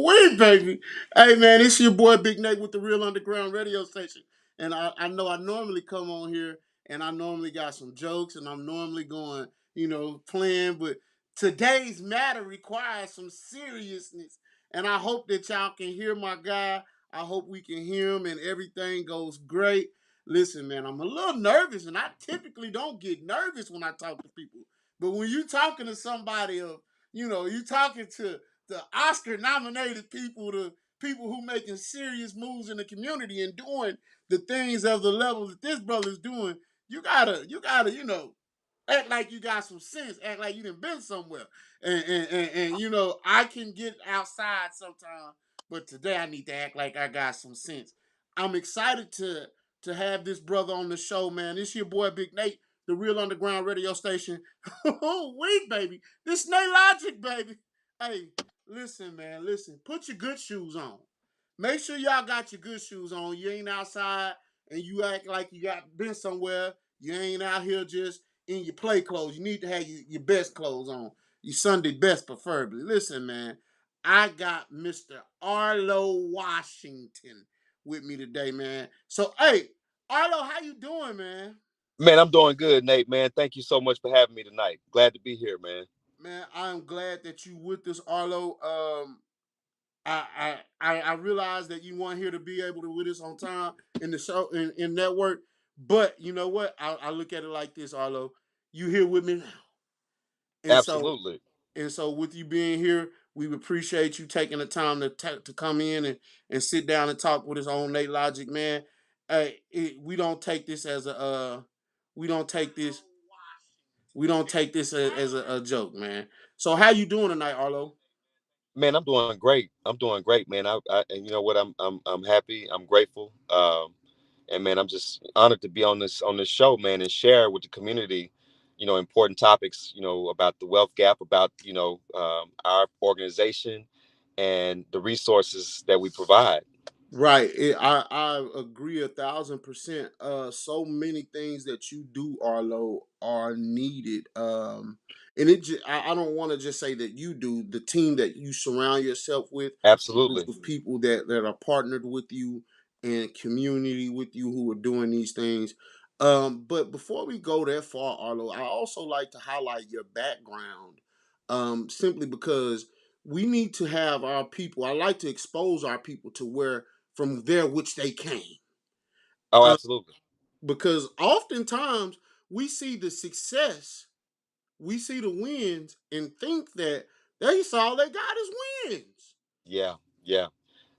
Wait, baby. Hey, man, it's your boy Big Nate with the Real Underground Radio Station. And I know I normally come on here and I normally got some jokes and I'm normally going, playing, but today's matter requires some seriousness. And I hope that y'all can hear my guy. I hope we can hear him and everything goes great. Listen, man, I'm a little nervous and I typically don't get nervous when I talk to people. But when you talking to somebody of, you talking to the Oscar nominated people, the people who making serious moves in the community and doing the things of the level that this brother's doing, you gotta, act like you got some sense, act like you done been somewhere. And I can get outside sometimes, but today I need to act like I got some sense. I'm excited to have this brother on the show, man. This your boy Big Nate, the Real Underground Radio Station. Oh, wait, baby. This Nate Logic, baby. Hey, listen, man, listen. Put your good shoes on. Make sure y'all got your good shoes on. You ain't outside and you act like you got been somewhere. You ain't out here just in your play clothes. You need to have your best clothes on. Your Sunday best, preferably. Listen, man. I got Mr. Arlo Washington with me today, man. So, hey, Arlo, how you doing, man? Man, I'm doing good, Nate, man. Thank you so much for having me tonight. Glad to be here, man. Man, I'm glad that you with us, Arlo. I realize that you weren't here to be able to with us on time in the show in network, but you know what? I look at it like this, Arlo. You here with me now, and so Absolutely. with you being here, we appreciate you taking the time to come in and sit down and talk with us on Nate Logic, man. We don't take this as a we don't take this as a joke, man. So how you doing tonight, Arlo? Man, I'm doing great. I'm doing great, man. And you know what? I'm happy. I'm grateful. And man, I'm just honored to be on this show, man, and share with the community, important topics, about the wealth gap, about our organization, and the resources that we provide. Right. I agree 1,000%. So many things that you do, Arlo, are needed. And I don't want to just say that you do. The team that you surround yourself with, a group Absolutely. of people that are partnered with you and community with you who are doing these things. But before we go that far, Arlo, I also like to highlight your background. Simply because we need to have our people. I like to expose our people to where from there which they came. Oh, Uh, absolutely. because oftentimes we see the success, we see the wins, and think that that's all they got is wins. Yeah. Yeah.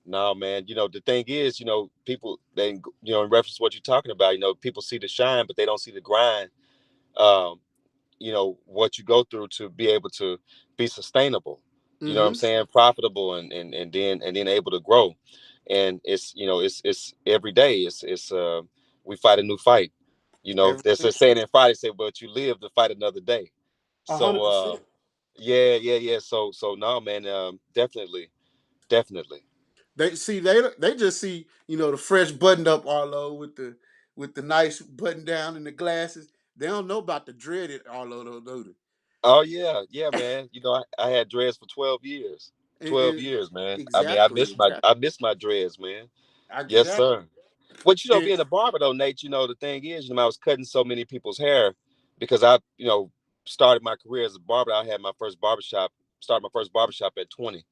No, man. The thing is, people they, in reference to what you're talking about, people see the shine, but they don't see the grind. Um, what you go through to be able to be sustainable. You know what I'm Mm-hmm. saying? Profitable and then able to grow. And it's every day. It's we fight a new fight. Every There's a saying in fighting say, but you live to fight another day. a So hundred percent. yeah, yeah, yeah. So no, man. Definitely, definitely. They just see the fresh buttoned up Arlo with the nice button down and the glasses. They don't know about the dreaded Arlo though, do Oh yeah, yeah, man. I had dreads for 12 years. they? 12 years, man. I mean, I Exactly, miss my exactly, I miss my dreads, man. Yes, exactly. sir. But And being a barber though, Nate, the thing is, I was cutting so many people's hair because I, started my career as a barber. I had my first barbershop, started my first barbershop at 20.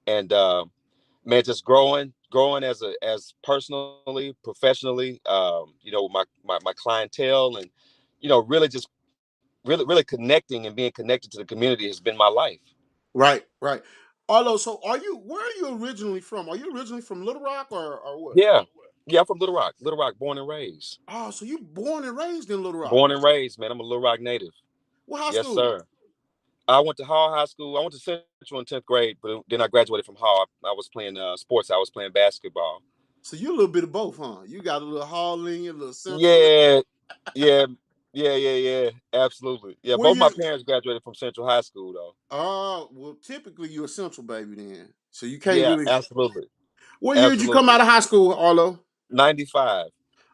And man, just growing as personally, professionally, with my clientele and, really just really connecting and being connected to the community has been my life. right, right. Arlo, so where are you originally from? Are you originally from Little Rock or what? Yeah. Yeah, I'm from Little Rock, born and raised. Oh, so you born and raised in Little Rock. Born and raised, man. I'm a Little Rock native. What high Yes, school? sir. I went to Hall High School. I went to Central in 10th grade, but then I graduated from Hall. I was playing sports. I was playing basketball. So you a little bit of both, huh? You got a little Hall in you, a little Central. Yeah, yeah, yeah, yeah, yeah. Absolutely. Yeah, Where both my you? parents graduated from Central High School, though. Well, typically you're a Central baby then, so you can't Yeah, really. absolutely. What year did you come Absolutely. out of high school, Arlo? 95.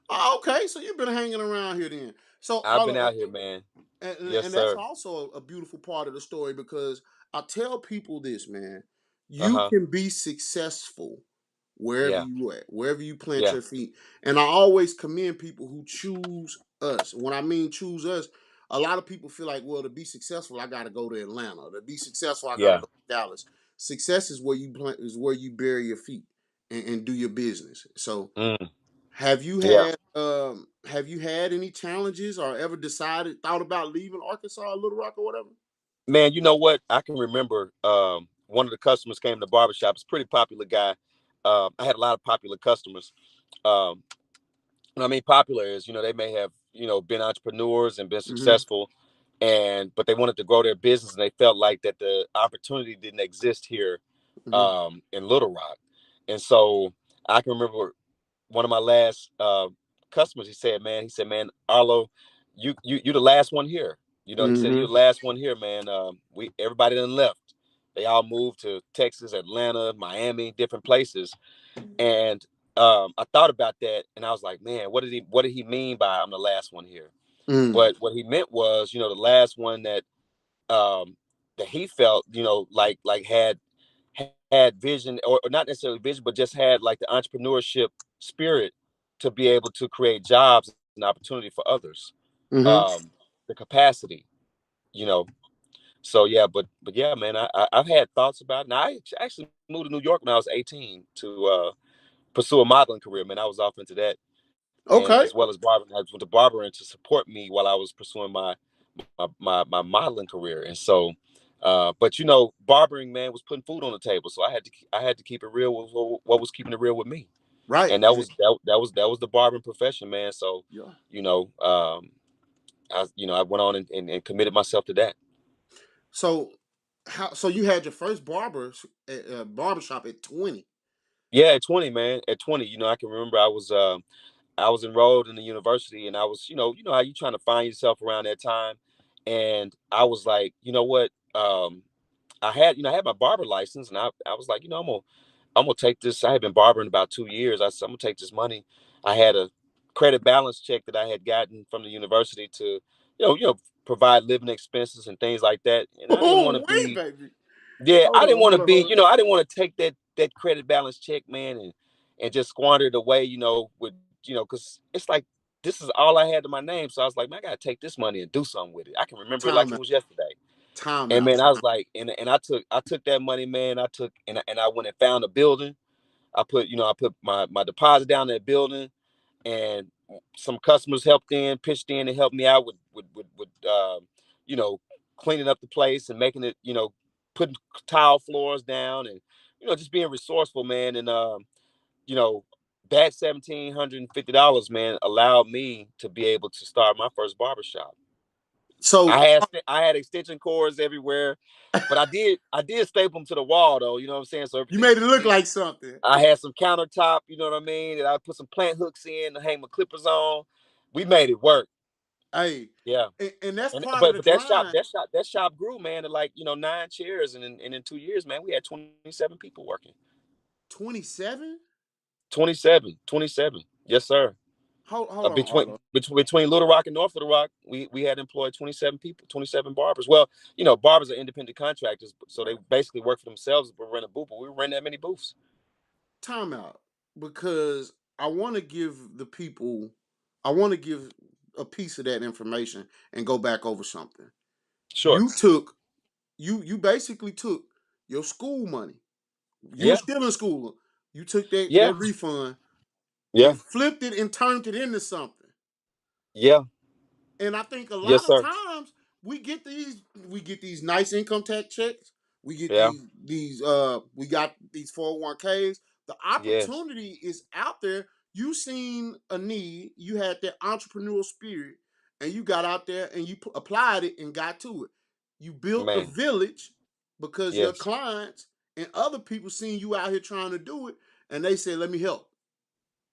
Oh, okay, so you've been hanging around here then. So I've been Arlo, out here, man. Yes, and that's sir. also a beautiful part of the story because I tell people this, man. You Uh-huh. can be successful wherever Yeah. you at, wherever you plant Yeah. your feet. And I always commend people who choose us. When I mean choose us, a lot of people feel like, well, to be successful, I got to go to Atlanta. To be successful, I got to Yeah. go to Dallas. Success is where you plant, is where you bury your feet and do your business. So, Mm, yeah. have you had any challenges or ever thought about leaving Arkansas or Little Rock or whatever? Man, you know what? I can remember one of the customers came to the barbershop. It's a pretty popular guy. I had a lot of popular customers. Um, what I mean popular is, they may have, been entrepreneurs and been Mm-hmm. successful, and but they wanted to grow their business, and they felt like that the opportunity didn't exist here Mm-hmm. in Little Rock. And so I can remember one of my last customers. He said, man, Arlo, you the last one here. He said, you're Mm-hmm. the last one here, man. We everybody done left. They all moved to Texas, Atlanta, Miami, different places. And I thought about that, and I was like, man, what did he mean by I'm the last one here? Mm. But what he meant was, the last one um, that he felt, like had vision, or not necessarily vision, but just had like the entrepreneurship spirit to be able to create jobs and opportunity for others. Mm-hmm. Um, the capacity, you know. So yeah, but yeah, man, I've had thoughts about it. Now I actually moved to New York when I was 18 to pursue a modeling career. Man, I was off into that, and Okay. as well as barbering. I went to barbering to support me while I was pursuing my modeling career. And so, but barbering, man, was putting food on the table, so I had to keep it real with what was keeping it real with me, Right. and that was the barbering profession, man. So, Yeah. you know, um, I went on and committed myself to that. So so you had your first barbershop at 20. Yeah, at 20, man. At 20, I can remember I was enrolled in the university, and I was, how you trying to find yourself around that time. And I was like, you know what? I had my barber license, and I was like, I'm gonna take this. I had been barbering about 2 years. I said, I'm gonna take this money. I had a credit balance check that I had gotten from the university to, provide living expenses and things like that. And I didn't want Oh, to wait, be, baby. yeah, Hold I didn't on, want hold to on, be, hold on. I didn't want to take that credit balance check, man, and just squander it away, with, because it's like this is all I had to my name. So I was like, man, I gotta take this money and do something with it. I can remember it like Time it out. was yesterday. Time And out. man, I was like, and I took that money, man. I went and found a building. I put my deposit down in that building, and some customers pitched in and helped me out with you know, cleaning up the place and making it, putting tile floors down, and just being resourceful, man. And you know, that $1,750, man, allowed me to be able to start my first barbershop. So I had extension cords everywhere, but I did staple them to the wall though. You know what I'm saying? So you everything made was it look sweet. like something. I had some countertop. You know what I mean? And I put some plant hooks in to hang my clippers on. We made it work. Hey, Yeah. and that's And part of but the but that shop grind. that shop that shop grew, man, to like 9 chairs, and in 2 years, man, we had 27 people working. 27? 27. Yes, sir. Hold on, Between Arlo. between Little Rock and North Little Rock, we had employed 27 people, 27 barbers. Well, barbers are independent contractors, so they Right. basically work for themselves but rent a booth. But we rent that many booths. Time out. Because I want to give the people, I want to give a piece of that information and go back over something. Sure. You took, you basically took your school money. You were Yeah. still in school. You took Yeah. that refund Yeah. and flipped it and turned it into something. Yeah. And I think a lot Yes, of sir. times we get these nice income tax checks. We get Yeah. these we got these 401ks. The Yes. opportunity is out there. You seen a need, you had that entrepreneurial spirit, and you got out there and you applied it and got to it. You built the Man. village because your Yes. clients and other people seen you out here trying to do it, and they said, "Let me help."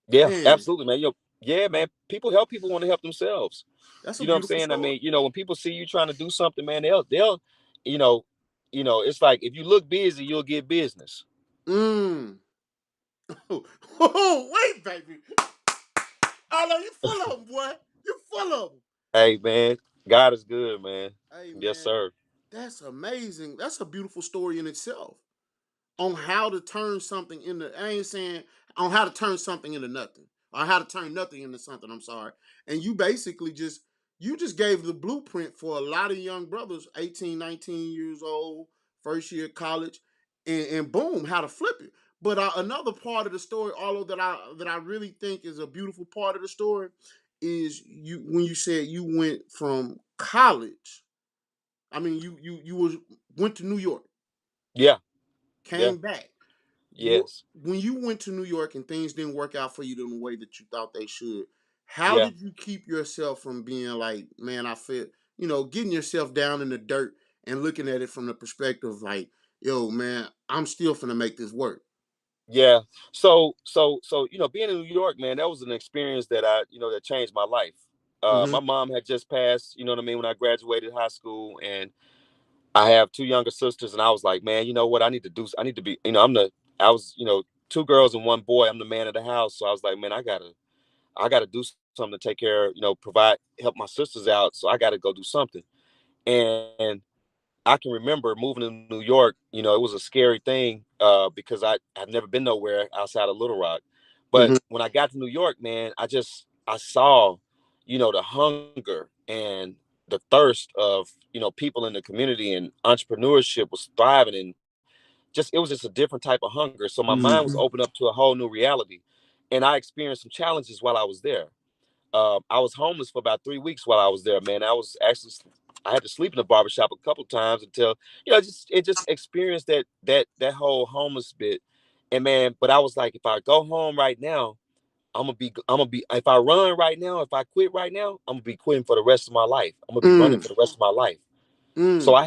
Yeah, Man, absolutely, man. Yeah, man. People want to help themselves. that's a You know what I'm beautiful saying? I story. mean, when people see you trying to do something, man, they'll, you know, it's like if you look busy, you'll get business. Mm. Oh, wait, baby. Oh, you full of them, boy. You full of them. Hey, man, God is good, man. Hey, Yes, man, sir. that's amazing. That's a beautiful story in itself. on how to turn something into, I ain't saying on how to turn something into nothing, or how to turn nothing into something, I'm sorry. And you basically just, you just gave the blueprint for a lot of young brothers, 18, 19 years old, first year college, and boom, how to flip it. But another part of the story, although that I really think is a beautiful part of the story, is you when you said you went from college. I mean, you went to New York, Yeah, yeah, came back. yes, When you went to New York and things didn't work out for you the way that you thought they should, how yeah. did you keep yourself from being like, man, I feel, getting yourself down in the dirt and looking at it from the perspective like, yo, man, I'm still finna make this work. Yeah. So, being in New York, man, that was an experience that that changed my life. Mm-hmm. My mom had just passed, you know what I mean, when I graduated high school, and I have two younger sisters, and I was like, man, you know what, I need to be, I was, two girls and one boy. I'm the man of the house, so I was like, man, I gotta do something to take care, provide, help my sisters out. So I got to go do something, and I can remember moving to New York. It was a scary thing because I've never been nowhere outside of Little Rock. But Mm-hmm. when I got to New York, man, I saw, the hunger and the thirst of people in the community, and entrepreneurship was thriving, and just it was just a different type of hunger. So my mind was Mm-hmm. opened up to a whole new reality, and I experienced some challenges while I was there. I was homeless for about 3 weeks while I was there, man. I had to sleep in the barbershop a couple of times until, just it just experienced that whole homeless bit. And man, but I was like, if I go home right now, I'm gonna be, if I run right now, if I quit right now, I'm gonna be quitting for the rest of my life. I'm gonna be running Mm. for the rest of my life. So Mm.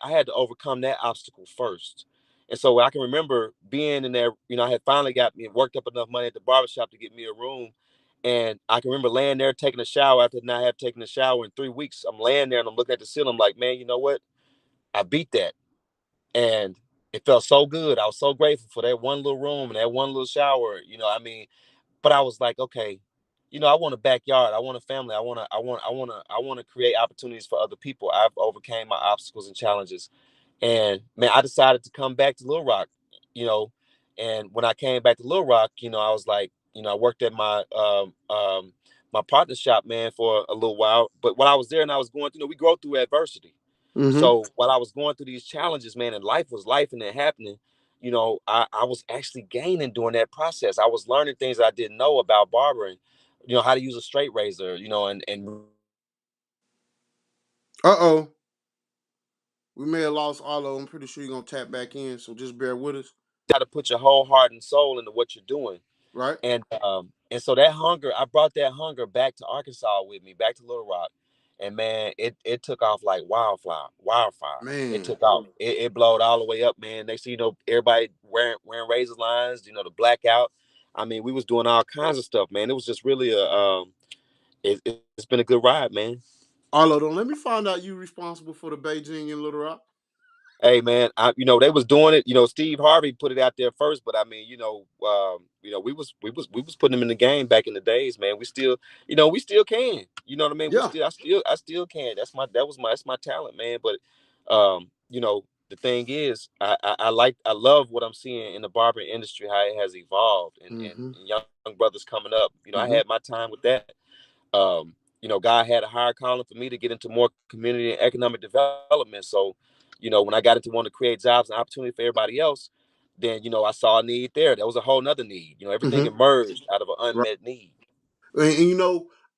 I had to overcome that obstacle first. And so I can remember being in there, I had finally got me worked up enough money at the barbershop to get me a room. And I can remember laying there taking a shower after not have taken a shower in 3 weeks. I'm laying there and I'm looking at the ceiling. I'm like, man, you know what? I beat that. And it felt so good. I was so grateful for that one little room and that one little shower. I mean, but I was like, okay, I want a backyard. I want a family. I want to create opportunities for other people. I've overcame my obstacles and challenges. And man, I decided to come back to Little Rock, you know. And when I came back to Little Rock, I was like, I worked at my partner shop, man, for a little while. But while I was there and I was going through, we grow through adversity. Mm-hmm. So while I was going through these challenges, man, and life was life and it happening, I was actually gaining during that process. I was learning things I didn't know about barbering, how to use a straight razor, and Uh-oh. We may have lost Arlo. I'm pretty sure you're gonna tap back in, so just bear with us. how to put your whole heart and soul into what you're doing. Right? And so that hunger, I brought that hunger back to Arkansas with me, back to Little Rock. And man, it took off like wildfire. It Man. took off. It blowed all the way up, man. Next thing you know, everybody wearing razor lines, the blackout. I mean, we was doing all kinds of stuff, man. It was just really it's been a good ride, man. Arlo, don't let me find out you responsible for the Beijing and Little Rock. Hey man, they was doing it. Steve Harvey put it out there first, but I mean, we was putting them in the game back in the days, man. We still can. You know what I mean? Yeah. I still can. That's my talent, man. But the thing is, I love what I'm seeing in the barbering industry, how it has evolved, Mm-hmm. and young brothers coming up. I Mm-hmm. had my time with that. God had a higher calling for me to get into more community and economic development. So, when I got into wanting to create jobs and opportunity for everybody else, then, I saw a need there. There was a whole nother need. Everything Mm-hmm. emerged out of an Right. unmet need. And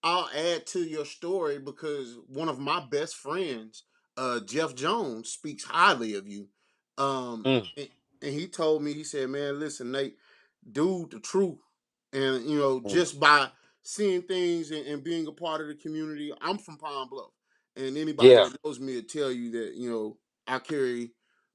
I'll add to your story because one of my best friends, Jeff Jones, speaks highly of you. Um, Mm, and, and he told me, he said, man, listen, Nate, dude, the truth. And, mm, just by seeing things and being a part of the community, I'm from Pine Bluff. And anybody yeah. that knows me will tell you that, I carry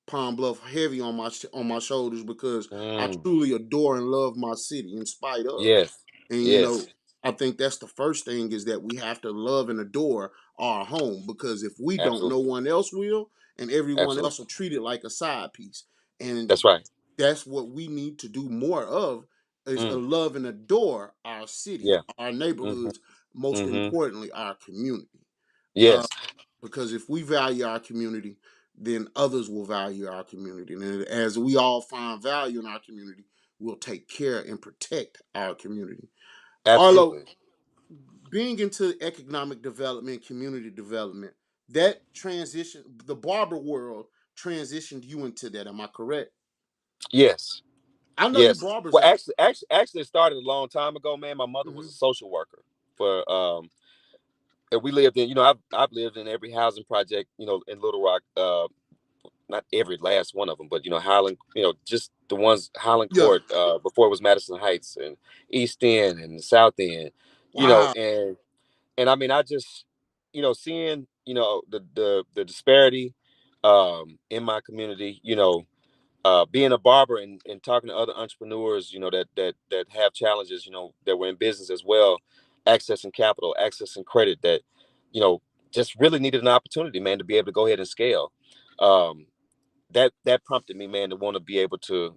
Pine Bluff heavy on my shoulders because I Mm, truly adore and love my city in spite of. yes. And Yes. I think that's the first thing is that we have to love and adore our home because if we don't, no Absolutely. one else will, and everyone Absolutely. else will treat it like a side piece. And That's right. that's what we need to do more of is Mm, love and adore our city, yeah. our Hmm. neighborhoods, most Hmm. importantly, our community. Uh, Yes. because if we value our community, then others will value our community. And as we all find value in our community, we'll take care and protect our community. Arlo, Absolutely. being into economic development, community development, that transition, the barber world transitioned you into that. Am I correct? Yes. I know you Yes. barbers Well, out. actually, it started a long time ago, man. My mother was Mm-hmm. a social worker for and we lived in, I've lived in every housing project, in Little Rock. Not every last one of them, but Highland, just the ones Highland Yeah. Court, before it was Madison Heights and East End and South End, Wow. and I mean, I just, seeing, the disparity, in my community, being a barber and talking to other entrepreneurs, that have challenges, that were in business as well, accessing capital, accessing credit, that, you know, just really needed an opportunity, man, to be able to go ahead and scale. Um, that prompted me, man, to want to be able to,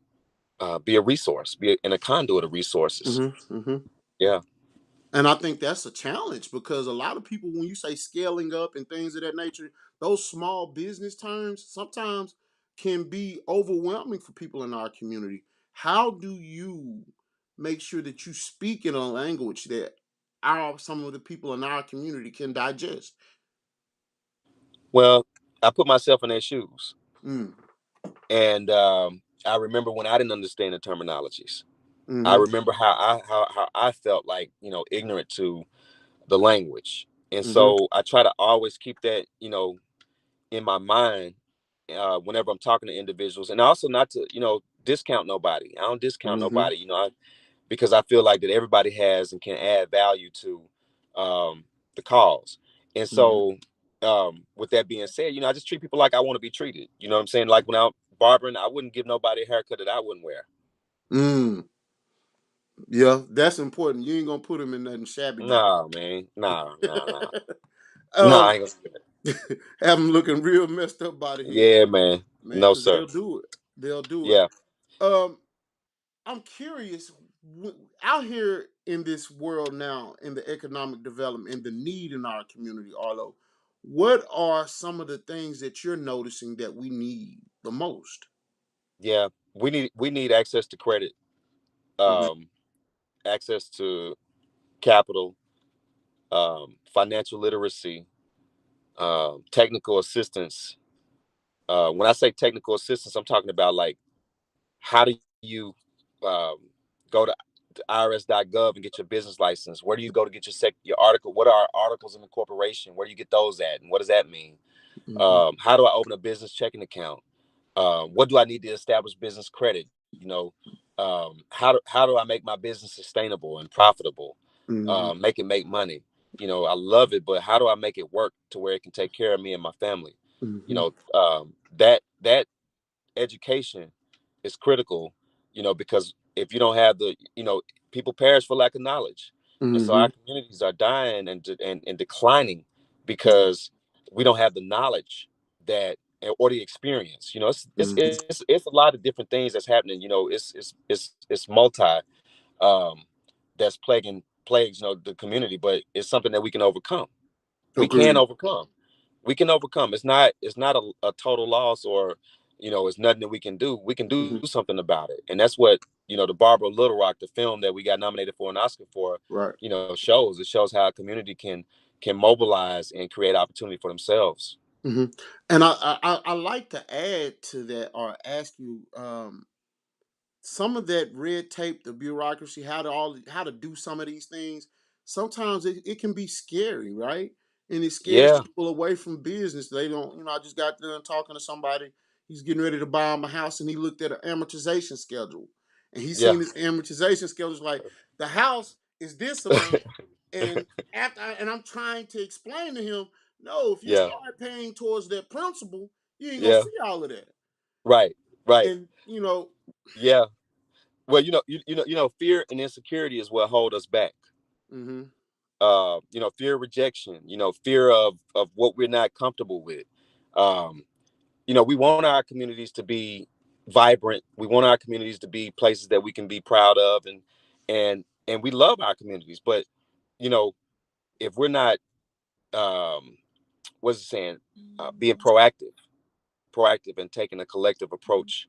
be a resource, in a conduit of resources. Mm-hmm. Mm-hmm. Yeah. And I think that's a challenge because a lot of people, when you say scaling up and things of that nature, those small business terms sometimes can be overwhelming for people in our community. How do you make sure that you speak in a language that some of the people in our community can digest? Well, I put myself in their shoes, Mm, and I remember when I didn't understand the terminologies. I mm-hmm, remember how I felt like, ignorant to the language. And mm-hmm, so I try to always keep that, in my mind, whenever I'm talking to individuals, and also not to, discount nobody. I don't discount mm-hmm, nobody, because I feel like that everybody has and can add value to, the cause. And mm-hmm. so, with that being said, I just treat people like I want to be treated. You know what I'm saying? Like when I'm barbering, I wouldn't give nobody a haircut that I wouldn't wear. Mm. Yeah, that's important. You ain't gonna put them in nothing shabby now. Nah, man. Nah, nah, nah. Nah, I um, ain't gonna do that. have them looking real messed up by the head. Yeah, man. Man, No, because sir. they'll do it. They'll do it. Yeah. Um, I'm curious. Out here in this world now, in the economic development and the need in our community, Arlo, what are some of the things that you're noticing that we need the most? Yeah. We need access to credit, Mm-hmm. um, access to capital, financial literacy, technical assistance. When I say technical assistance, I'm talking about like, how do you, um, go to irs.gov and get your business license? Where do you go to get your article? What are articles of incorporation? Where do you get those at? And what does that mean? Mm-hmm. How do I open a business checking account? What do I need to establish business credit? How do I make my business sustainable and profitable? Mm-hmm. Make it make money. I love it, but how do I make it work to where it can take care of me and my family? Mm-hmm. That education is critical. Because if you don't have people perish for lack of knowledge, and so Mm-hmm. our communities are dying and declining because we don't have the knowledge that or the experience. It's a lot of different things that's happening. It's multi, um, that's plagues the community, but it's something that we can overcome. We can Agreed. overcome. We can overcome. It's not a total loss, or it's nothing that we can do. We can do Mm-hmm. something about it, and that's what the Barbara of Little Rock, the film that we got nominated for an Oscar for, Right. shows. It shows how a community can mobilize and create opportunity for themselves. Mm-hmm. And I like to add to that or ask you, some of that red tape, the bureaucracy, how to do some of these things, sometimes it can be scary, right? And it scares Yeah, people away from business. They don't, I just got done talking to somebody. He's getting ready to buy him a house, and he looked at an amortization schedule, and he yeah, seen his amortization schedule like the house is this amount, and and I'm trying to explain to him, no, if you yeah, start paying towards that principal, you ain't gonna yeah. see all of that, Right, right. and Yeah. Well, fear and insecurity is what hold us back. hmm Fear of rejection, fear of what we're not comfortable with. um we want our communities to be vibrant. We want our communities to be places that we can be proud of, and we love our communities. But you know if we're not, what's it saying, being proactive, proactive and taking a collective approach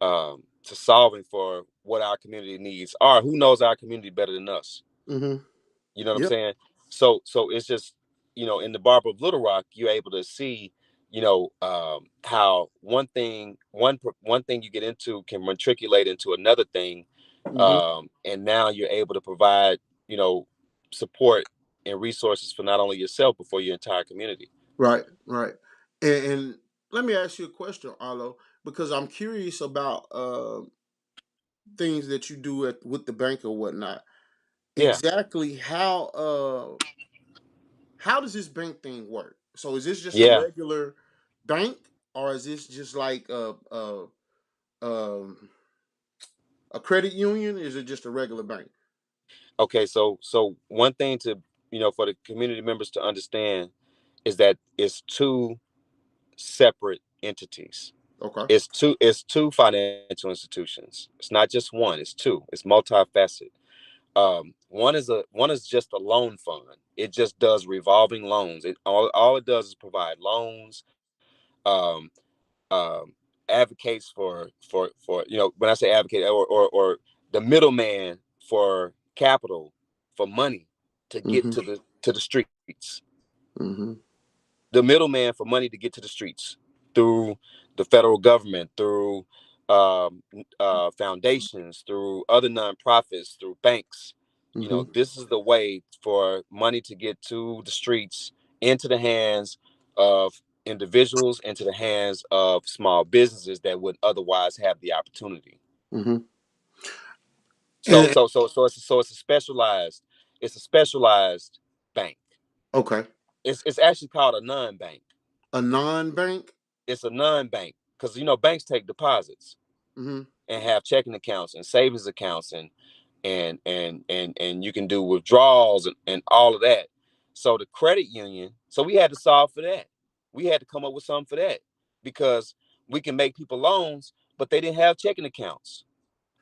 to solving for what our community needs are. Who knows our community better than us? Mm-hmm. You know what I'm Yep. saying? So it's just, in the Barber of Little Rock, you're able to see, how one thing you get into can matriculate into another thing, Mm-hmm. and now you're able to provide, you know, support and resources for not only yourself but for your entire community. Right. Right. And let me ask you a question, Arlo, because I'm curious about things that you do with the bank or whatnot. Yeah, Exactly how does this bank thing work? So is this just a yeah. regular bank, or is this just like um, a credit union? Is it just a regular bank? Okay, so one thing to, for the community members to understand is that it's two separate entities. Okay. It's two financial institutions. It's not just one, it's two. It's multifaceted. One is just a loan fund. It just does revolving loans. All it does is provide loans, um, um, advocates for when I say advocate, or the middleman for capital, for money to get Mm-hmm. to the streets. Mm-hmm. The middleman for money to get to the streets through the federal government, through um, foundations, through other nonprofits, through banks. Mm-hmm. This is the way for money to get to the streets, into the hands of individuals, into the hands of small businesses that would otherwise have the opportunity. Mm-hmm. So, And, so, so, so it's a specialized bank. okay. It's actually called a non-bank. A non-bank. It's a non-bank because banks take deposits Mm-hmm. and have checking accounts and savings accounts, and you can do withdrawals and all of that. So the credit union, so we had to solve for that. We had to come up with something for that, because we can make people loans, but they didn't have checking accounts.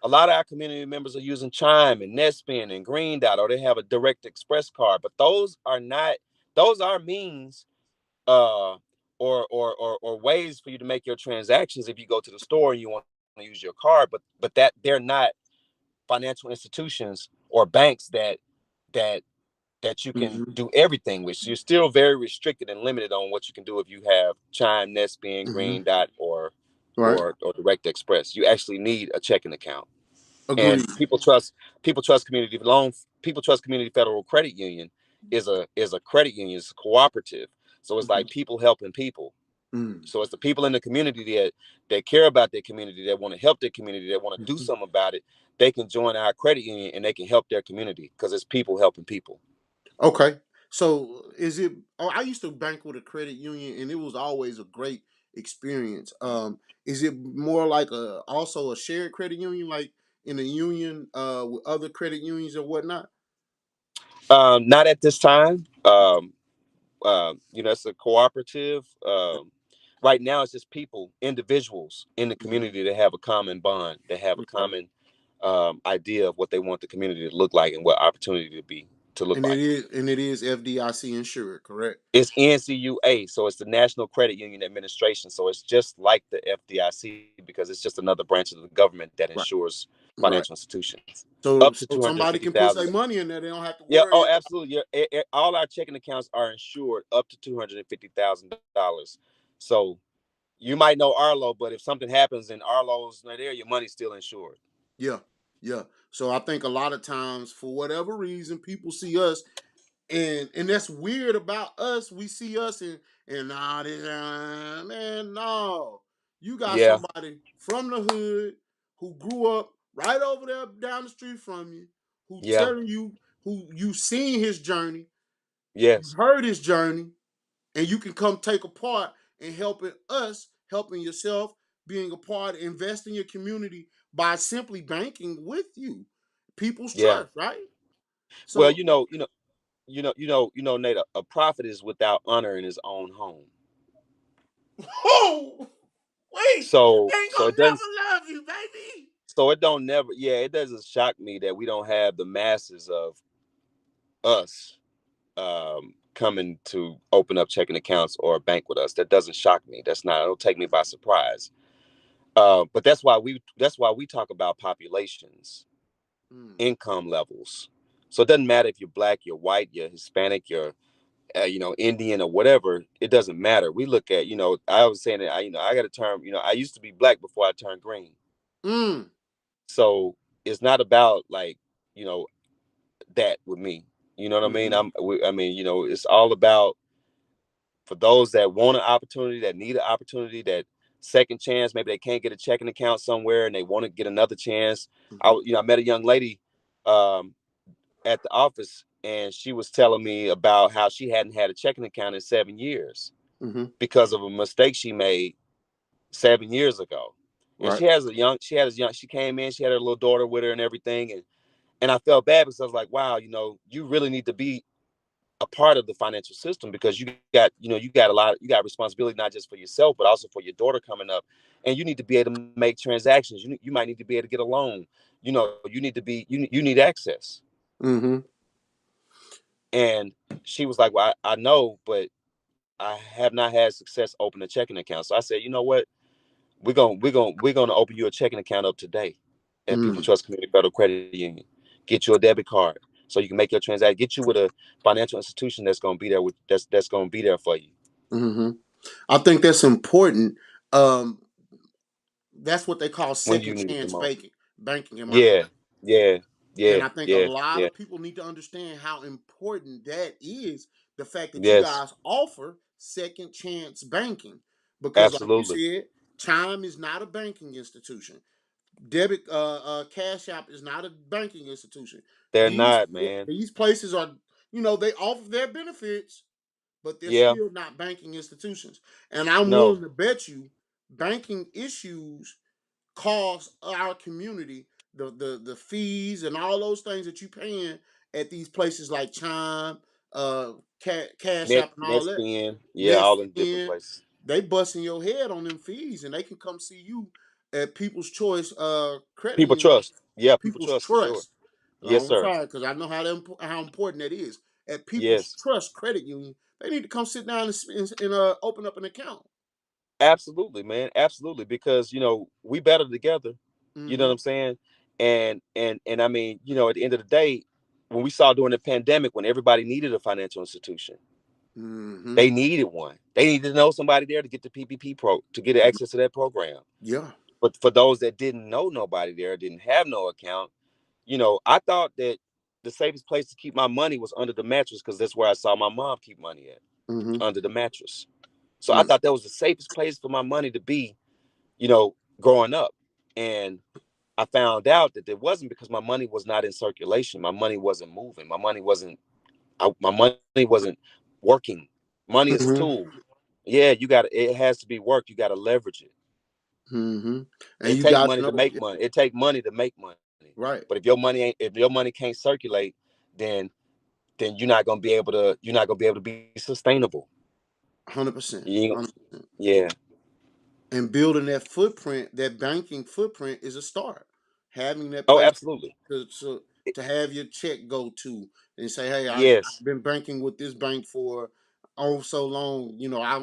A lot of our community members are using Chime and Netspin and Green Dot, or they have a Direct Express card, but those are means, uh, or ways for you to make your transactions if you go to the store and you want to use your card, but that they're not financial institutions or banks that that you can Mm-hmm. do everything with. So you're still very restricted and limited on what you can do if you have Chime, Netspin, Mm-hmm. Green Dot, or Right. or Direct Express. You actually need a checking account. And Agreed. people trust community loan people trust community federal credit union is a credit union. It's a cooperative. So it's like Mm-hmm. people helping people. Mm-hmm. So it's the people in the community that care about their community, that want to help their community, that want to do something about it. They can join our credit union and they can help their community because it's people helping people. Okay. So is it? Oh, I used to bank with a credit union, and it was always a great experience. Is it more like a also a shared credit union, like in a union with other credit unions or whatnot? Not at this time. It's a cooperative. Right now, it's just people, individuals in the Mm-hmm. community that have a common bond, that have a Okay. common idea of what they want the community to look like and what opportunity to look like. And it is FDIC insured, correct? It's NCUA, so it's the National Credit Union Administration. So it's just like the FDIC because it's just another branch of the government that Right. ensures Right. financial institutions up to So two hundred somebody fifty can put their thousand. money in there; they don't have to Yeah. worry Oh, about. absolutely. Yeah. All our checking accounts are insured up to $250,000. So you might know Arlo, but if something happens and Arlo's not there, your money's still insured. Yeah, yeah. So I think a lot of times, for whatever reason, people see us and that's weird about us. We see us and nah, this man, no. You got Yeah. somebody from the hood who grew up right over there down the street from you, who Yeah. telling you who you seen his journey, you Yes. heard his journey, and you can come take a part in helping us, helping yourself, being a part, invest in your community by simply banking with you. People's Yeah. trust, right? Well, So, Nate, a prophet is without honor in his own home. oh, wait, So they ain't so gonna it never does love you, baby. so it don't never yeah, it doesn't shock me that we don't have the masses of us coming to open up checking accounts or bank with us. That doesn't shock me. That's not. It'll take me by surprise. But that's why we talk about populations, Mm. income levels. So it doesn't matter if you're black, you're white, you're Hispanic, you're Indian or whatever. It doesn't matter. We look at I was saying that I got a term. I used to be black before I turned green. Mm. So it's not about like you know that with me. You know what I mean? Mm-hmm. It's all about for those that want an opportunity, that need an opportunity, that second chance. Maybe they can't get a checking account somewhere and they want to get another chance. Mm-hmm. I met a young lady um, at the office, and she was telling me about how she hadn't had a checking account in 7 years Mm-hmm. because of a mistake she made 7 years ago. And Right. she came in, she had her little daughter with her and everything, and I felt bad because I was like, wow, you really need to be a part of the financial system because you got responsibility not just for yourself but also for your daughter coming up, and you need to be able to make transactions. You might need to be able to get a loan. You need to be you need access. Mm-hmm. And she was like, well, I know, but I have not had success opening a checking account. So I said, you know what, we're gonna open you a checking account up today at People Mm. Trust Community Federal Credit Union. Get you a debit card so you can make your transaction. Get you with a financial institution that's gonna be there that's gonna be there for you Mm-hmm. I think that's important. Um, that's what they call when you second need it the chance most. banking. Am I Yeah, correct? yeah, And yeah, I think a yeah, lot yeah. of people need to understand how important that is. The fact that you Yes, guys offer second chance banking, because like you absolutely. said, Chime is not a banking institution. Debit Cash App is not a banking institution. They're These not, man. these places are, they offer their benefits, but they're Yeah, still not banking institutions. And I'm no. willing to bet you banking issues cost our community the fees and all those things that you paying at these places like Chime, Cash App, and all Next that. in, yeah, Net all in different in, places. they busting your head on them fees, and they can come see you at People's Choice Credit People Union, trust. Yeah, people People's trust for sure. Trust. Yes, I'm sir. trying because I know how important that is. At People's Yes. Trust Credit Union, they need to come sit down and open up an account. Absolutely, man. Absolutely. Because, we better together. You know what Mm-hmm. I'm saying? And I mean, at the end of the day, when we saw during the pandemic when everybody needed a financial institution, Mm-hmm. they needed one. They needed to know somebody there to get the PPP to get access to that program. Yeah. But for those that didn't know nobody there, didn't have no account, I thought that the safest place to keep my money was under the mattress because that's where I saw my mom keep money at, Mm-hmm. under the mattress. So I Mm-hmm. thought that was the safest place for my money to be, you know, growing up. And I found out that it wasn't because my money was not in circulation. My money wasn't moving. My money wasn't working. Money is a Mm-hmm. tool. Yeah, it has to be work. You got to leverage it. Mm-hmm. And It you take got to money to know, make money. It take money to make money. right? But if your money can't circulate, then you're not gonna be able to be sustainable. 100%. You ain't, 100%. yeah. And building that footprint, that banking footprint, is a start. Having that Oh, place absolutely. to have your check go to and say, "Hey, I've Yes. been banking with this bank for oh so long.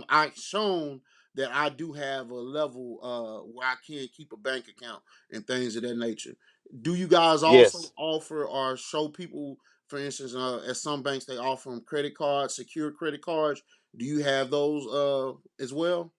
I've shown that I do have a level where I can keep a bank account and things of that nature." Do you guys also Yes. offer or show people, for instance, at some banks they offer them credit cards, secure credit cards? Do you have those as well?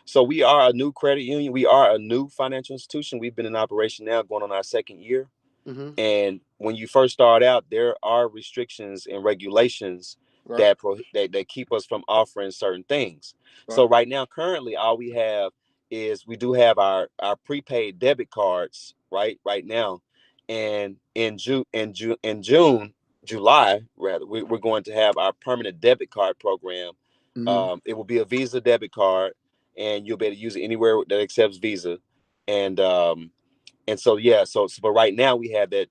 So we are a new credit union. We are a new financial institution. We've been in operation now going on our second year. Mm-hmm. And when you first start out, there are restrictions and regulations Right. that keep us from offering certain things. Right. So right now, currently, all we have is we do have our prepaid debit cards right now, and in June, July rather, we're going to have our permanent debit card program. Mm-hmm. It will be a Visa debit card, and you'll be able to use it anywhere that accepts Visa, and so yeah, so but right now we have that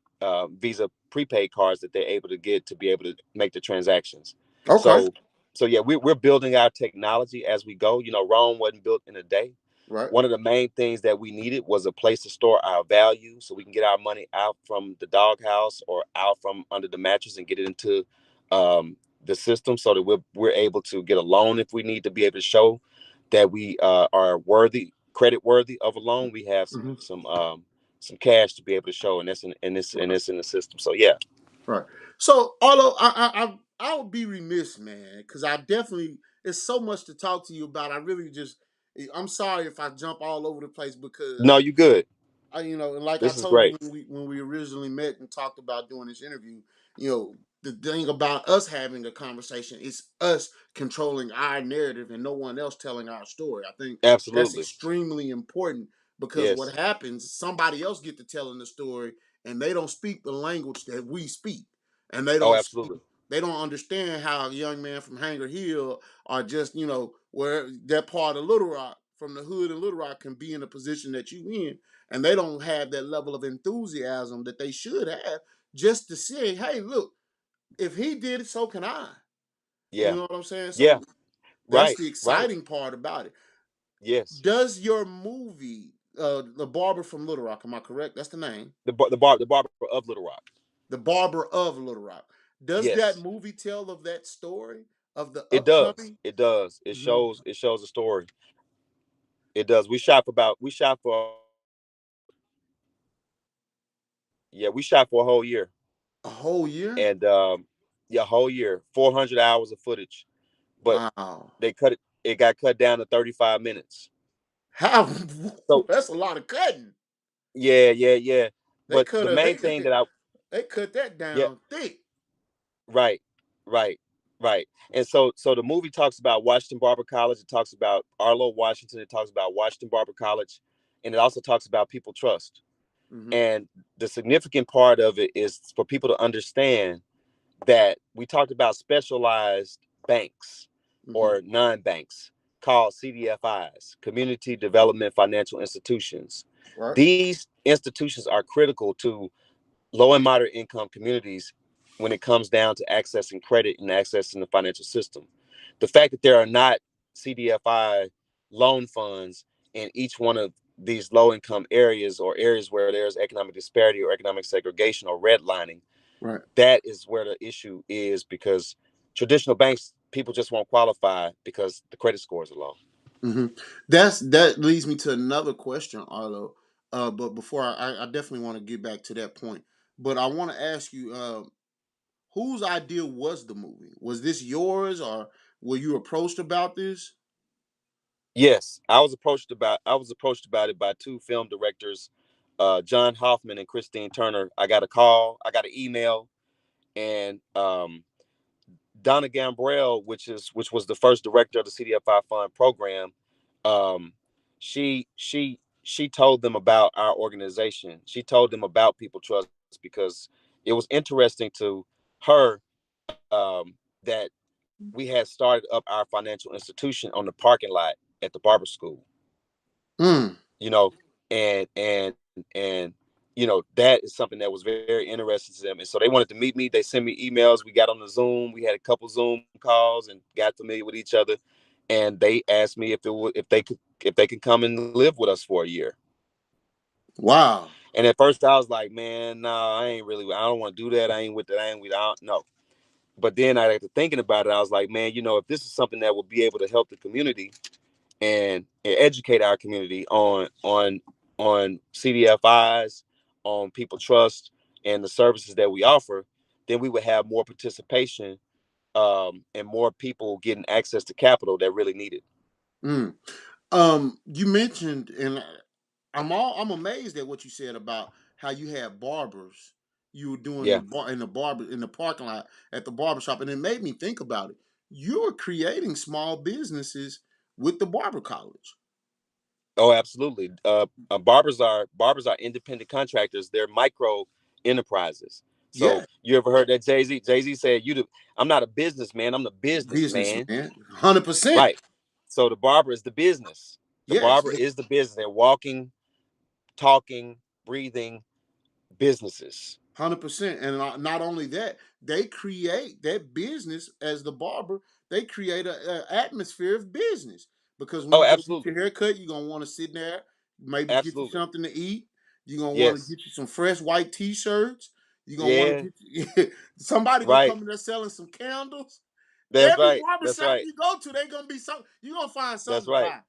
Visa prepaid cards that they're able to get to be able to make the transactions. Okay. So yeah, we're building our technology as we go. Rome wasn't built in a day. Right. One of the main things that we needed was a place to store our value so we can get our money out from the doghouse or out from under the mattress and get it into um, the system so that we're able to get a loan if we need to be able to show that we are worthy, credit worthy of a loan. We have Hmm. some cash to be able to show, and that's in the system. So yeah. Right. So, although I would be remiss, man, because I definitely it's so much to talk to you about. I really just I'm sorry if I jump all over the place No, because you good. and like I This is told you great. when we originally met and talked about doing this interview, the thing about us having a conversation is us controlling our narrative and no one else telling our story. I think that's Absolutely. extremely important because what Yes. happens, somebody else get to telling the story and they don't speak the language that we speak, and they Oh, don't speak. absolutely. They don't understand how a young man from Hanger Hill or just where that part of Little Rock from the hood in Little Rock can be in the position that you in, and they don't have that level of enthusiasm that they should have just to say, hey, look, if he did it, so can I. You Yeah. know what I'm saying? Yeah. So that's Right. the Right. exciting part about it. Yes. Does your movie, The Barber from Little Rock, am I correct? That's the name. The barber of Little Rock. The Barber of Little Rock. Does that Yes. movie tell of that story of the It does. upcoming? It does. It Mhm. shows. It shows a story. It does. We shot for yeah, we shot for a whole year. A whole year? And yeah, whole year, 400 hours of footage. But Wow. it got cut down to 35 minutes. How? So That's a lot of cutting. yeah, yeah, yeah. They But cut the a main thing that I they cut that yeah, down thick. right, right, right. And so the movie talks about Washington Barber College, it talks about Arlo Washington, it talks about Washington Barber College, and it also talks about people trust. Hmm. And the significant part of it is for people to understand that we talked about specialized banks Hmm. or non-banks called CDFIs, Community Development Financial Institutions. Right. These institutions are critical to low and moderate income communities when it comes down to accessing credit and accessing the financial system. The fact that there are not CDFI loan funds in each one of these low income areas or areas where there's economic disparity or economic segregation or redlining, Right. that is where the issue is, because traditional banks, people just won't qualify because the credit scores are low. Hmm. That leads me to another question, Arlo. But before I definitely want to get back to that point. But I want to ask you, whose idea was the movie? Was this yours, or were you approached about this? Yes, I was approached about it by two film directors, John Hoffman and Christine Turner. I got a call, I got an email, and Donna Gambrell, which was the first director of the CDFI Fund program, um, she told them about our organization. She told them about People Trust because it was interesting to her, that we had started up our financial institution on the parking lot at the barber school. Mm. You know, and that is something that was very interesting to them, and so they wanted to meet me. They sent me emails, we got on the Zoom, we had a couple Zoom calls and got familiar with each other, and they asked me if they could come and live with us for a year. Wow. And at first I was like, man, no, I don't want to do that. I ain't with that. I don't know. But then I got to thinking about it. I was like, man, if this is something that will be able to help the community and educate our community on CDFIs, on People Trust, and the services that we offer, then we would have more participation, and more people getting access to capital that really need it. Mm. You mentioned, and I'm amazed at what you said about how you had barbers. You were doing Yeah. in the parking lot at the barber shop, and it made me think about it. You were creating small businesses with the barber college. Oh, absolutely. Barbers are independent contractors. They're micro enterprises. So Yeah, you ever heard that Jay-Z? Jay-Z said, I'm not a businessman. I'm the businessman." businessman, 100%. Right. So the barber is the business. The Yes, barber is the business. They're walking, talking, breathing businesses. 100%. And not only that, they create that business as the barber. They create a atmosphere of business because when Oh, you go get your absolutely. hair cut, you're gonna want to sit there, maybe get you Absolutely. something to eat. You're gonna want to Yes. get you some fresh white t-shirts. You're gonna want Yeah. to get somebody gonna Right. come in there selling some candles. That's Every right. That's barbershop right. you go to, they gonna be some. You gonna find That's something to right. buy.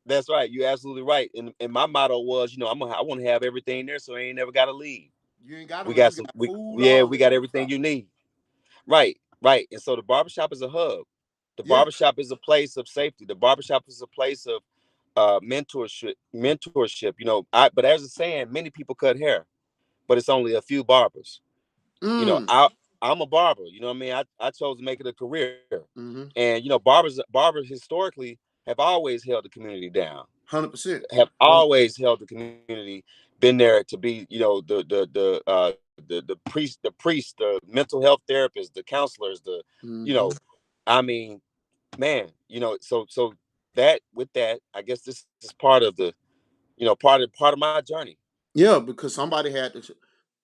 That's right. You're absolutely right. And my motto was, I want to have everything there, so I ain't never got to leave. You ain't gotta We leave. got You some. got food, Yeah, all we that got in the everything shop. you need. Right, right. And so the barbershop is a hub. The Yeah. barbershop is a place of safety. The barbershop is a place of mentorship. Mentorship. But as a saying, many people cut hair, but it's only a few barbers. You know, Mm. I I'm a barber. You know what I mean? I chose to make it a career, Mm-hmm. and barbers historically have always held the community down. 100%. Have 100%. always held the community, been there to be, the mental health therapists, the counselors, you Mm-hmm. know, I mean, man, so that with that, I guess this is part of part of my journey. Yeah, because somebody had to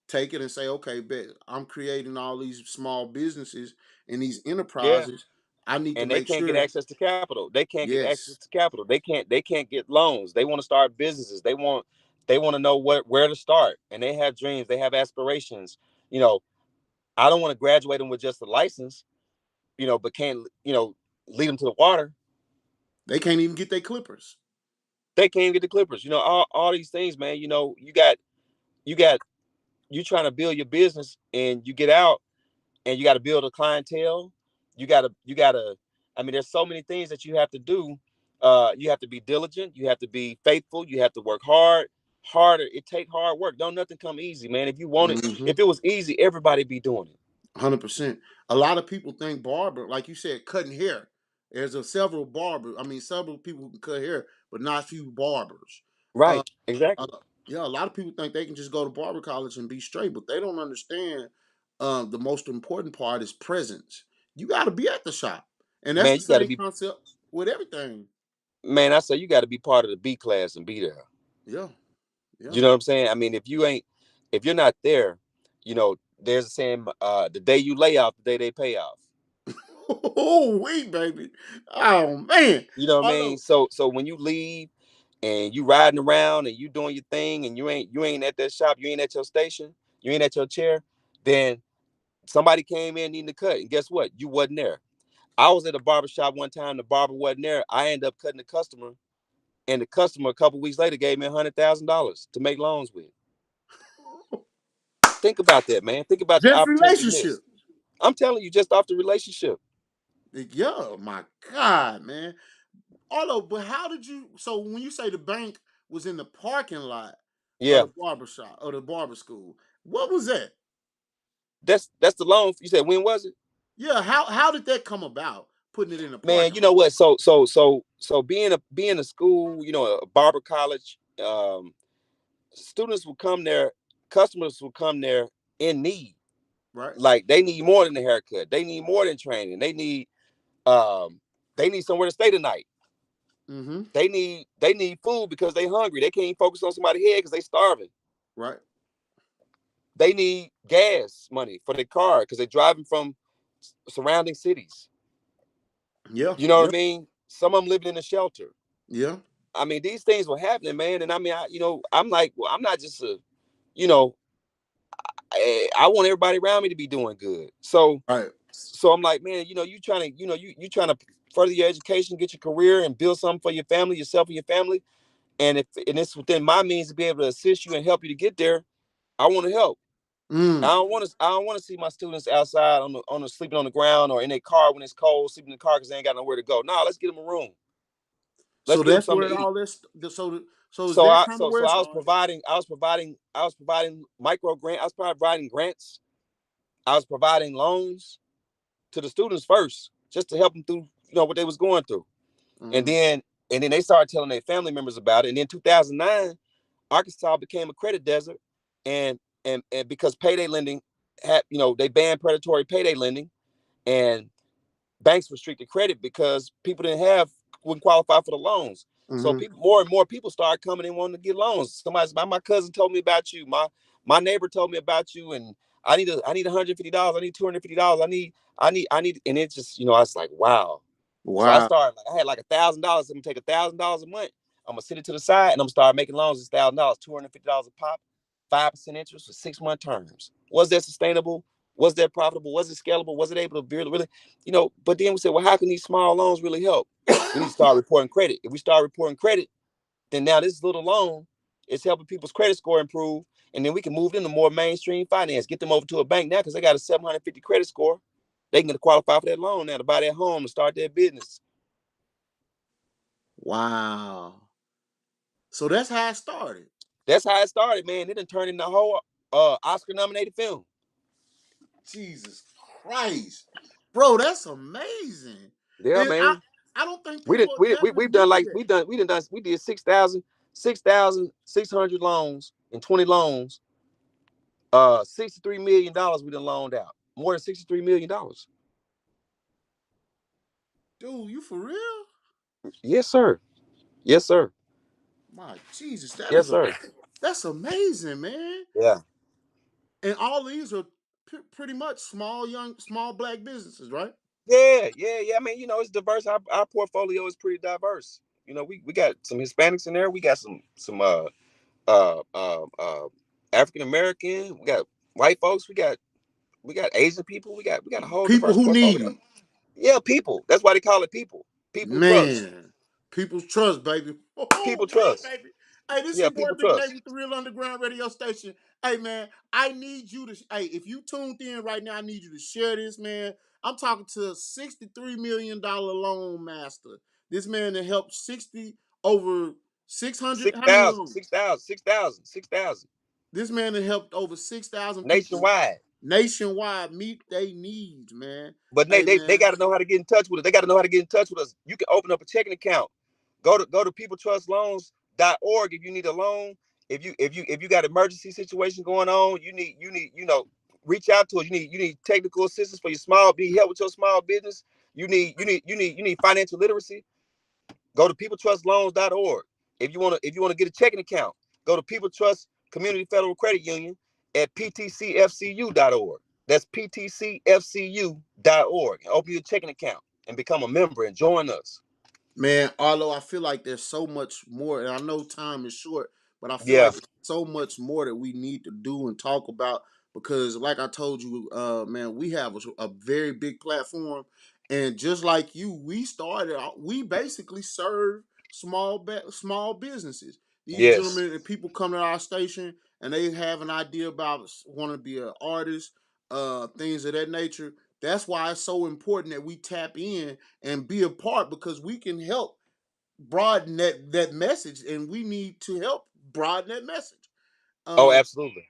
take it and say, okay, bet I'm creating all these small businesses and these Yeah, enterprises. I need to and they make can't get sure. access to capital. They can't get access Yes, to capital. They can't get loans. They want to start businesses. They want to know where to start, and they have dreams. They have aspirations. You know, I don't want to graduate them with just a license, but can't, lead them to the water. they can't even get their clippers. They can't get the Clippers. All these things, man. You got you trying to build your business, and you get out, and you got to build a clientele. You got to. I mean, there's so many things that you have to do. You have to be diligent. You have to be faithful. You have to work hard. Harder. It take hard work. Don't nothing come easy, man. If you want it, Mm-hmm. if it was easy, everybody be doing it. 100%. A lot of people think barber, like you said, cutting hair. There's several barbers. I mean, several people who can cut hair, but not a few barbers. Uh, Right. uh, Exactly. yeah, a lot of people think they can just go to barber college and be straight, but they don't understand. The most important part is presence. You got to be at the shop, and that's Man, the you got to same be. concept with everything. Man, I say you got to be part of the B class and be there. Yeah, yeah. You know what I'm saying? I mean, if you're not there, there's a saying, the day you lay off, the day they pay off. Oh, wait, baby. Oh man. You know what I mean? Although So when you leave and you riding around and you doing your thing, and you ain't at that shop, you ain't at your station, you ain't at your chair, then somebody came in needing to cut, and guess what? You wasn't there. I was at a barber shop one time, the barber wasn't there. I ended up cutting the customer, and the customer a couple weeks later gave me $100,000 to make loans with. Think about that, man. Think about the just opportunity relationship. missed. I'm telling you, just off the relationship. Yeah, my God, man. Although, but how did you? So when you say the bank was in the parking lot of Yeah, the barber shop or the barber school, what was that? that's the loan. You said when was it? Yeah, how did that come about? Putting it in the Man, parking you know lot. what? So being a school, a barber college, students will come there, customers will come there in need. Right. Like they need more than a haircut. They need more than training. Um they need somewhere to stay tonight. Mm-hmm. They need food because they hungry. They can't focus on somebody's head because they starving. Right. They need gas money for their car because they're driving from surrounding cities. Yeah. You know what Yeah. I mean? Some of them living in a shelter. Yeah. I mean, these things were happening, man. And I mean, I'm like, well, I'm not just you know, I want everybody around me to be doing good. Right. So I'm like, man, you trying to further your education, get your career, and build something for your family, yourself and your family. And it's within my means to be able to assist you and help you to get there. I want to help. I Mm. don't want to. I don't want to see my students outside on the sleeping on the ground or in their car when it's cold, sleeping in the car because they ain't got nowhere to go. No, let's get them a room. Let's So get them that's something where to eat. all this. So is So that I kind of so where so it I was started? providing micro grant. I was providing grants. I was providing loans to the students first, just to help them through what they was going through, and Mm-hmm. then and then they started telling their family members about it. And then 2009, Arkansas became a credit desert, and and because payday lending had they banned predatory payday lending, and banks restricted credit because people wouldn't qualify for the loans. So Mm-hmm. people, more and more people started coming and wanting to get loans. My cousin told me about you. My neighbor told me about you, and I need $150. I need $250. I need, and it's just I was like, wow. So I Wow. started. I had like $1,000. I'm gonna take $1,000 a month. I'm gonna sit it to the side, and I'm gonna start making loans. $1,000, $250 a pop, 5% interest for 6-month terms. Was that sustainable? Was that profitable? Was it scalable? Was it able to really, But then we said, well, how can these small loans really help? We need to start reporting credit. If we start reporting credit, then now this little loan is helping people's credit score improve, and then we can move them to more mainstream finance, get them over to a bank now because they got a 750 credit score. They can qualify for that loan now to buy their home and start their business. Wow. So that's how it started. That's how it started, man. It done turned into a whole Oscar-nominated film. Jesus Christ, bro, that's amazing. Yeah, And I, man. I don't think We did. people never We've done did like that. we did 6,600 loans and 20 loans. $63 million we done loaned out. More than $63 million. Dude, you for real? Yes, sir. Yes, sir. My Jesus, that Yes, is sir. that's amazing, man. Yeah. And all these are pretty much small black businesses, right? Yeah. I mean, it's diverse. Our portfolio is pretty diverse. We got some Hispanics in there. We got some uh uh uh African American. We got white folks. We got Asian people. We got a whole People diverse who need portfolio. it. Yeah, people. That's why they call it people. People trust. Man, people's trust, baby. People Oh, wait, trust. baby. Hey, this Yeah, your boy people Big Nate trust. with the Real Underground Radio Station. Hey, man, I need you to. Hey, if you tuned in right now, I need you to share this, man. I'm talking to a $63 million loan master. This man that helped 60 over 600. How many 6,000, loans? 6,000, 6,000, 6,000 This man that helped over 6,000 people nationwide. nationwide meet their needs, man. But Hey, they man. got to know how to get in touch with us. They got to know how to get in touch with us. You can open up a checking account. Go to peopletrustloans.org if you need a loan. If you got emergency situation going on, reach out to us. You need technical assistance for your help with your small business. You need financial literacy. Go to peopletrustloans.org. If you want to get a checking account, go to People Trust Community Federal Credit Union at ptcfcu.org. That's ptcfcu.org. Open your checking account and become a member and join us. Man, Arlo, I feel like there's so much more, and I know time is short, but I feel Yeah. like there's so much more that we need to do and talk about because, like I told you, man, we have a very big platform, and just like you, we basically serve small businesses. These Yes. gentlemen and people come to our station and they have an idea about want to be an artist, things of that nature. That's why it's so important that we tap in and be a part because we can help broaden that message and we need to help broaden that message. Oh, Um, absolutely.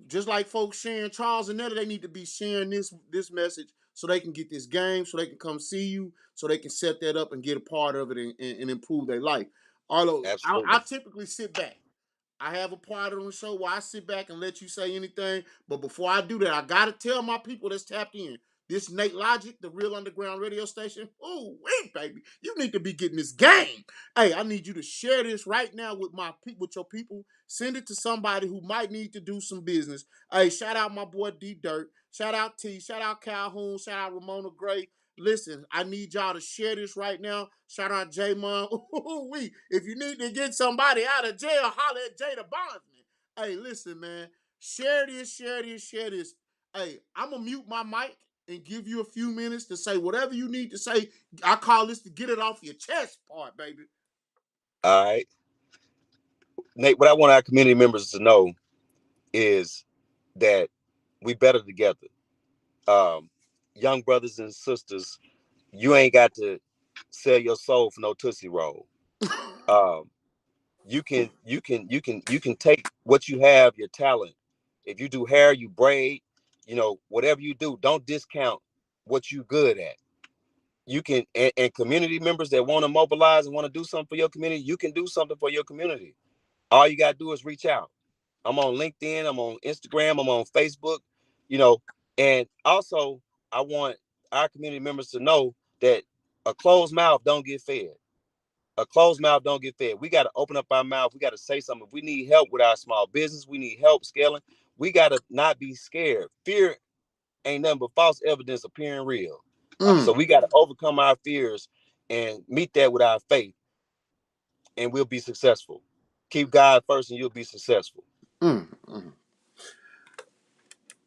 just like folks sharing Charles and Netta, they need to be sharing this message so they can get this game, so they can come see you, so they can set that up and get a part of it and improve their life. Although I Absolutely. typically sit back. I have a part on the show where I sit back and let you say anything. But before I do that, I gotta tell my people that's tapped in. This Nate Logic, the Real Underground Radio Station. Oh, wait, baby, you need to be getting this game. Hey, I need you to share this right now with your people. Send it to somebody who might need to do some business. Hey, shout out my boy D Dirt. Shout out T. Shout out Calhoun. Shout out Ramona Gray. Listen, I need y'all to share this right now. Shout out J Mon. If you need to get somebody out of jail, holler at Jada Bondsman. Hey, listen, man. Share this, share this, share this. Hey, I'm gonna mute my mic and give you a few minutes to say whatever you need to say. I call this to get it off your chest part, baby. All right. Nate, what I want our community members to know is that we better together. Um, Young brothers and sisters, you ain't got to sell your soul for no Tootsie Roll. Um, you can take what you have, your talent. If you do hair, you braid, whatever you do, don't discount what you good at. You can, and community members that want to mobilize and want to do something for your community, you can do something for your community. All you got to do is reach out. I'm on LinkedIn, I'm on Instagram, I'm on Facebook, you know, and also I want our community members to know that a closed mouth don't get fed. A closed mouth don't get fed. We got to open up our mouth. We got to say something. If we need help with our small business, we need help scaling. We got to not be scared. Fear ain't nothing but false evidence appearing real. So Mm, we got to overcome our fears and meet that with our faith, and we'll be successful. Keep God first, and you'll be successful. mm.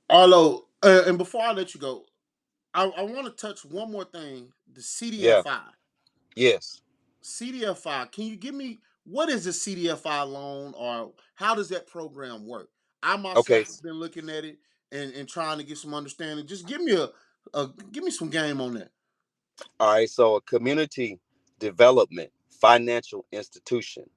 Arlo, And before I let you go, I want to touch one more thing: the Yeah. CDFI. Yes. CDFI. Can you give me what is a CDFI loan, or how does that program work? I Okay. myself have been looking at it and trying to get some understanding. Just give me a give me some game on that. All right, so a community development financial institution.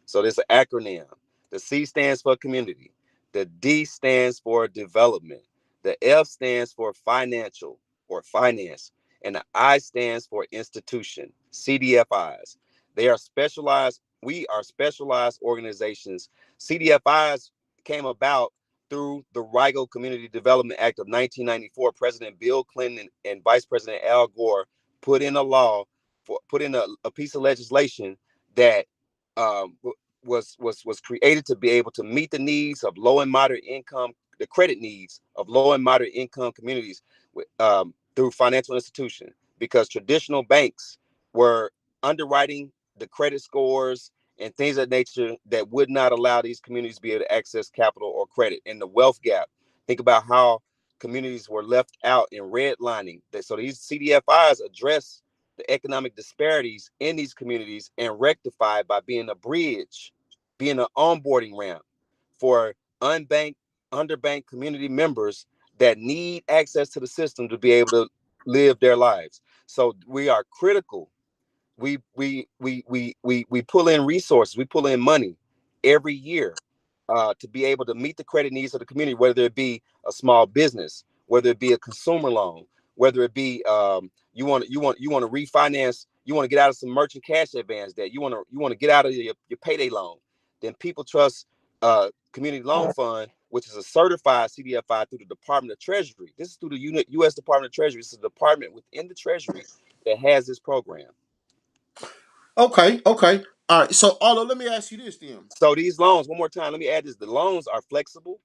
So there's an acronym. The C stands for community, the D stands for development, the F stands for financial or finance, and the I stands for institution, CDFIs. They are specialized, we are specialized organizations. CDFIs came about through the Rigel Community Development Act of 1994. President Bill Clinton and Vice President Al Gore put in a law put in a piece of legislation that um, was created to be able to meet the needs of low and moderate income, the credit needs of low and moderate income communities through financial institution, because traditional banks were underwriting the credit scores and things of that nature that would not allow these communities to be able to access capital or credit. And the wealth gap, think about how communities were left out in redlining. So these CDFIs address the economic disparities in these communities and rectify by being a bridge, being an onboarding ramp for unbanked, underbanked community members that need access to the system to be able to live their lives. So we are critical. We pull in resources, we pull in money every year to be able to meet the credit needs of the community, whether it be a small business, whether it be a consumer loan, whether it be you want to refinance, you want to get out of some merchant cash advance debt, you want to get out of your payday loan. Then People Trust Community Loan Fund, which is a certified CDFI through the Department of Treasury. This is through the U.S. Department of Treasury. It's a department within the Treasury that has this program. Okay, okay. All right. So Arlo, let me ask you this then. So these loans, one more time, let me add this: the loans are flexible,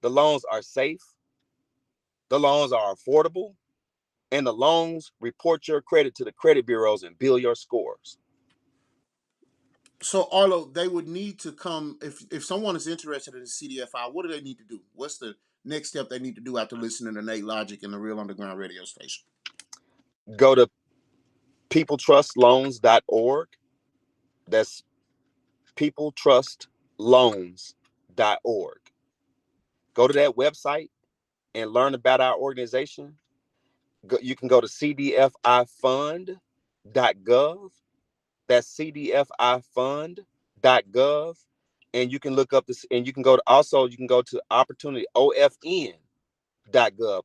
the loans are safe, the loans are affordable, and the loans report your credit to the credit bureaus and build your scores. So Arlo, they would need to come if someone is interested in the CDFI. What do they need to do? What's the next step they need to do after listening to Nate Logic and the Real Underground Radio Station? Go to peopletrustloans.org. That's peopletrustloans.org. Go to that website and learn about our organization. You can go to cdfifund.gov. That's cdfifund.gov. And you can look up this, and you can go to also, you can go to opportunity ofn.gov,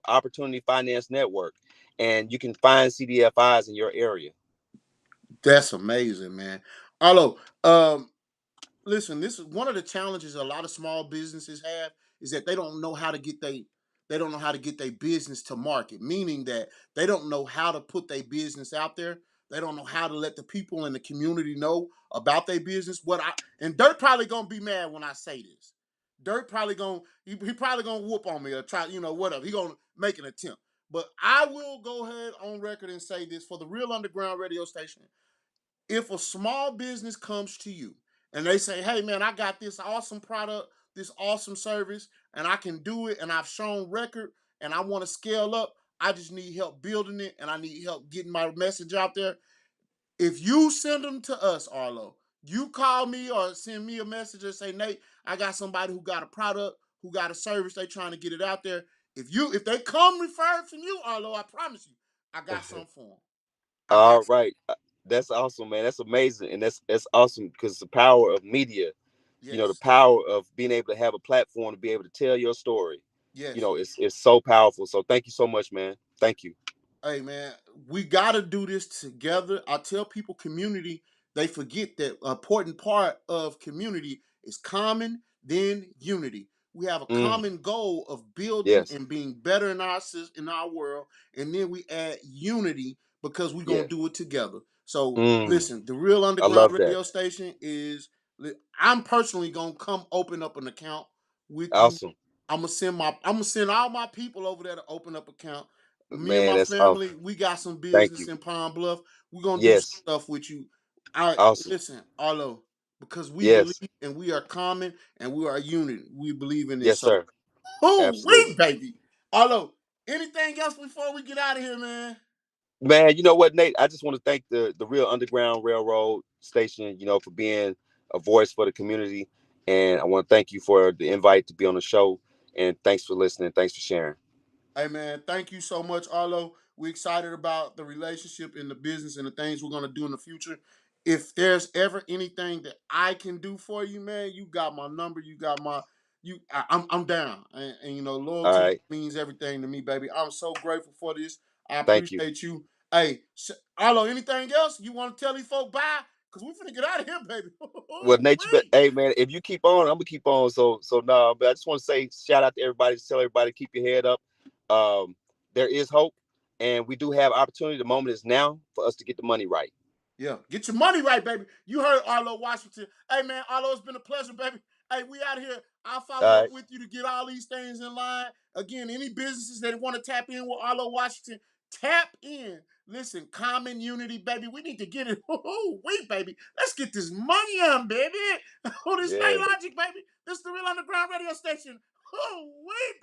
Opportunity Finance Network, and you can find CDFIs in your area. That's amazing, man. Arlo, listen, this is one of the challenges a lot of small businesses have is that they don't know how to get their business to market, meaning that they don't know how to put their business out there. They don't know how to let the people in the community know about their business. And Dirt probably gonna be mad when I say this. Dirt probably gonna he probably gonna whoop on me or try, whatever. He gonna make an attempt. But I will go ahead on record and say this for the Real Underground Radio Station. If a small business comes to you and they say, hey man, I got this awesome product, this awesome service, and I can do it, and I've shown record, and I want to scale up, I just need help building it, and I need help getting my message out there. If you send them to us, Arlo, you call me or send me a message and say, Nate, I got somebody who got a product, who got a service, they trying to get it out there. If they come referred from you, Arlo, I promise you, I got something for them. I All got right. That's awesome, man. That's amazing. And that's awesome because the power of media, the yes, power of being able to have a platform to be able to tell your story, yes. it's so powerful. So thank you so much, man. Thank you. Hey man, we got to do this together. I tell people community, they forget that an important part of community is common, then unity. We have a Mm, common goal of building yes. and being better in our world, and then we add unity because we're gonna Yeah. do it together. So Mm, listen, the Real I Underground love that. Radio Station is. I'm personally gonna come open up an account with you. Awesome. I'm gonna send all my people over there to open up account. Me and Man, my that's awesome. family, we got some Thank business you. in Pine Bluff. We're gonna do some Yes. stuff with you. All right, Awesome. listen, Arlo, because we believe Yes. and we are common and we are a unit. We believe in this. Yes, So, sir. oh, Absolutely. wait, baby, Arlo. Anything else before we get out of here, man? Man, you know what, Nate? I just want to thank the Real Underground Railroad station, for being a voice for the community. And I want to thank you for the invite to be on the show. And thanks for listening. Thanks for sharing. Hey man, thank you so much, Arlo. We're excited about the relationship and the business and the things we're gonna do in the future. If there's ever anything that I can do for you, man, you got my number. You got my you. I'm down, and All loyalty right. means everything to me, baby. I'm so grateful for this. I Thank you. appreciate you. Hey, Arlo, anything else you want to tell these folks? Bye, cause we finna get out of here, baby. Well, Nate, Wait. hey man, if you keep on, I'm gonna keep on. So no, but I just want to say shout out to everybody. Just tell everybody keep your head up. Um, there is hope, and we do have opportunity. The moment is now for us to get the money right. Yeah, get your money right, baby. You heard Arlo Washington. Hey, man, Arlo, it's been a pleasure, baby. Hey, we out here. I'll follow All up right. with you to get all these things in line. Again, any businesses that want to tap in with Arlo Washington, tap in. Listen, common unity, baby. We need to get it. Wait, baby. Let's get this money on, baby. Oh, this Yeah. ain't logic, baby. This is the Real Underground Radio Station. Oh, wait, baby.